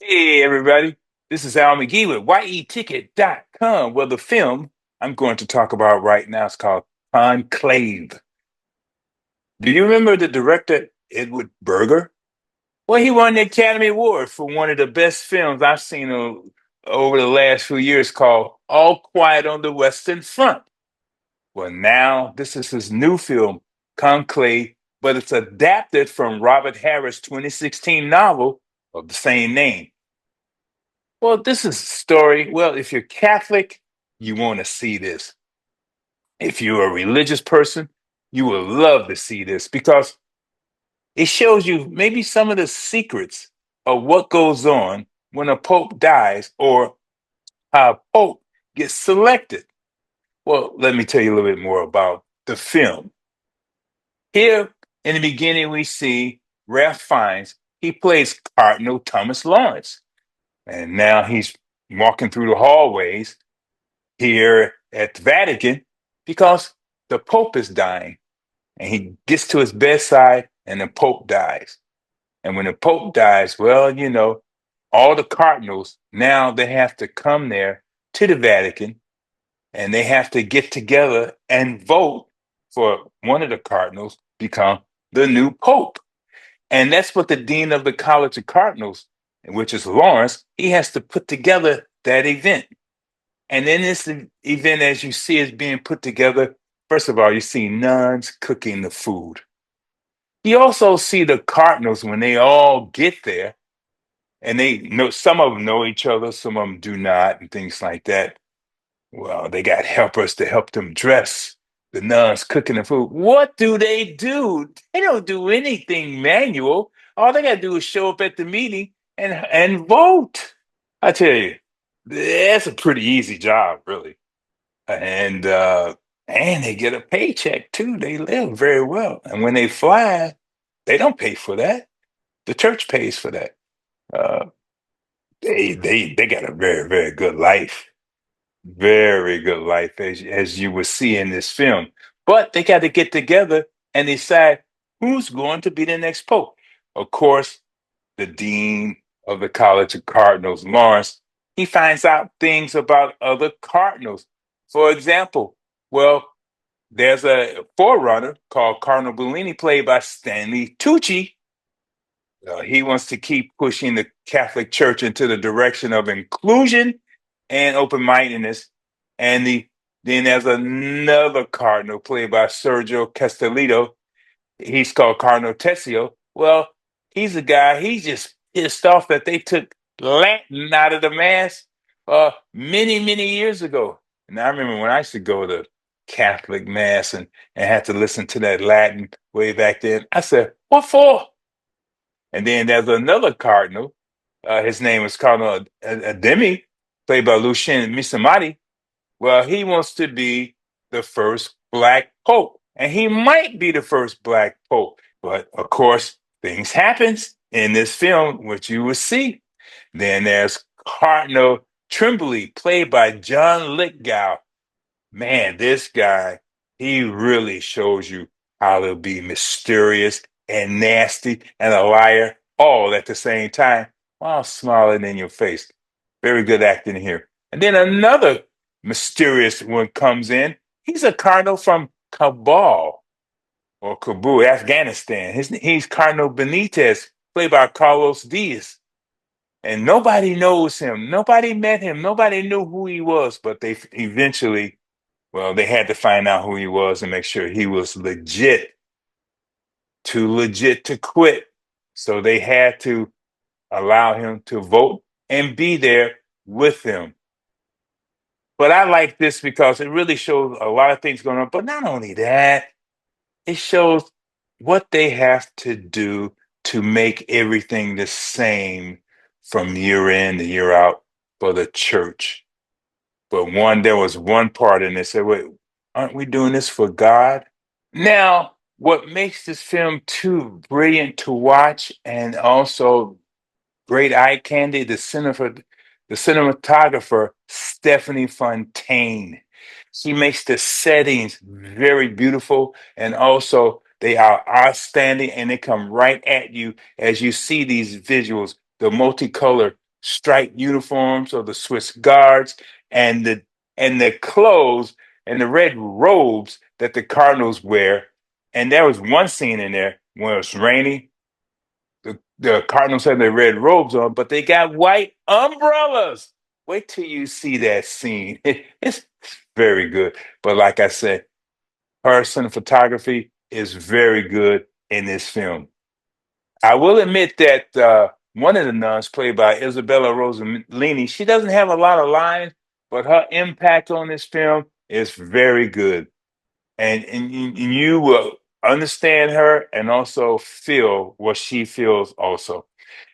Hey, everybody. This is Al McGee with YETicket.com. Well, the film I'm going to talk about right now is called Conclave. Do you remember the director, Edward Berger? Well, he won the Academy Award for one of the best films I've seen over the last few years called All Quiet on the Western Front. Well, now this is his new film, Conclave, but it's adapted from Robert Harris' 2016 novel of the same name. Well, this is a story. Well, if you're Catholic, you want to see this. If you're a religious person, you will love to see this because it shows you maybe some of the secrets of what goes on when a pope dies or how a pope gets selected. Well, let me tell you a little bit more about the film. Here in the beginning, we see Ralph Fiennes. He plays Cardinal Thomas Lawrence, and now he's walking through the hallways here at the Vatican because the Pope is dying. And he gets to his bedside and the Pope dies. And when the Pope dies, well, all the cardinals now they have to come there to the Vatican and they have to get together and vote for one of the cardinals become the new Pope. And that's what the Dean of the College of Cardinals, which is Lawrence, he has to put together that event. And in this event, as you see it's being put together, first of all, you see nuns cooking the food. You also see the cardinals when they all get there, and they know some of them know each other, some of them do not, and things like that. Well, they got helpers to help them dress. The nuns cooking the food. What do? They don't do anything manual. All they got to do is show up at the meeting and vote. I tell you, that's a pretty easy job, really. And they get a paycheck too. They live very well. And when they fly, they don't pay for that. The church pays for that. Uh, they got a very very good life, very good life as you will see in this film. But they got to get together and decide who's going to be the next pope. Of course, the dean of the College of Cardinals, Lawrence, he finds out things about other cardinals. For example, well, there's a forerunner called Cardinal Bellini, played by Stanley Tucci. He wants to keep pushing the Catholic Church into the direction of inclusion and open mindedness. And then there's another cardinal played by Sergio Castellito. He's called Cardinal Tessio. Well, he's a guy, he's just pissed off that they took Latin out of the Mass many, many years ago. And I remember when I used to go to Catholic Mass and had to listen to that Latin way back then. I said, what for? And then there's another cardinal. His name is Cardinal Ademi, played by Lucien Misamati. Well, he wants to be the first black pope, and he might be the first black pope. But of course, things happens in this film, which you will see. Then there's Cardinal Tremblay, played by John Lithgow. Man, this guy, he really shows you how to be mysterious and nasty and a liar all at the same time while smiling in your face. Very good acting here. And then another mysterious one comes in. He's a cardinal from Kabul or Kabul, Afghanistan. He's Cardinal Benitez, played by Carlos Diaz. And nobody knows him. Nobody met him. Nobody knew who he was, but they eventually, well, they had to find out who he was and make sure he was legit to quit. So they had to allow him to vote and be there with them. But I like this because it really shows a lot of things going on. But not only that, it shows what they have to do to make everything the same from year in to year out for the church. But there was one part and they said, wait, aren't we doing this for God? Now, what makes this film too brilliant to watch and also great eye candy, the cinematographer, Stephanie Fontaine. She makes the settings very beautiful and also they are outstanding and they come right at you as you see these visuals, the multicolor striped uniforms of the Swiss guards and the clothes and the red robes that the Cardinals wear. And there was one scene in there when it was raining. The Cardinals had their red robes on, but they got white umbrellas. Wait till you see that scene. It's very good. But like I said, her cinematography is very good in this film. I will admit that one of the nuns, played by Isabella Rossellini, she doesn't have a lot of lines, but her impact on this film is very good. And you will understand her and also feel what she feels also.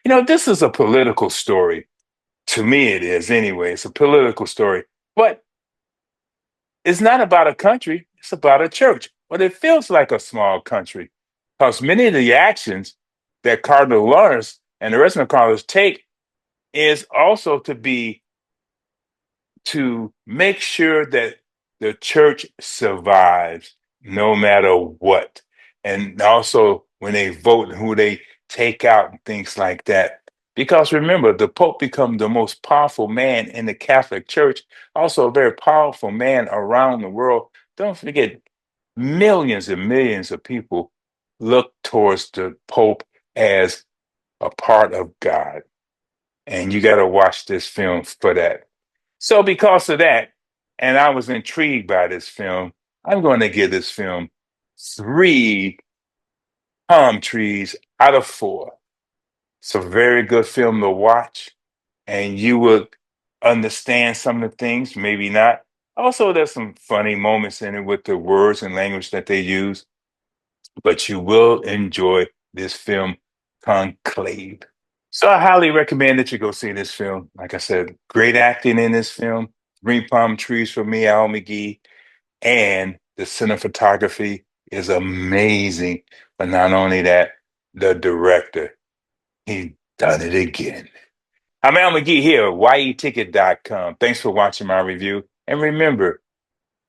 This is a political story. To me, it is anyway. It's a political story. But it's not about a country, it's about a church. But it feels like a small country because many of the actions that Cardinal Lawrence and the rest of the Cardinals take is also to make sure that the church survives no matter what. And also when they vote and who they take out and things like that. Because remember, the Pope become the most powerful man in the Catholic Church, also a very powerful man around the world. Don't forget, millions and millions of people look towards the Pope as a part of God. And you got to watch this film for that. So, because of that, and I was intrigued by this film, I'm going to give this film 3 palm trees out of 4. It's a very good film to watch, and you will understand some of the things, maybe not. Also, there's some funny moments in it with the words and language that they use, but you will enjoy this film, Conclave. So I highly recommend that you go see this film. Like I said, great acting in this film. Three palm trees for me, Al McGee, and the cinematography is amazing. But not only that, the director, he done it again. I'm Al McGee here, yeticket.com. Thanks for watching my review. And remember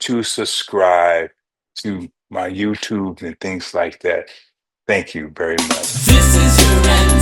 to subscribe to my YouTube and things like that. Thank you very much. This is your end.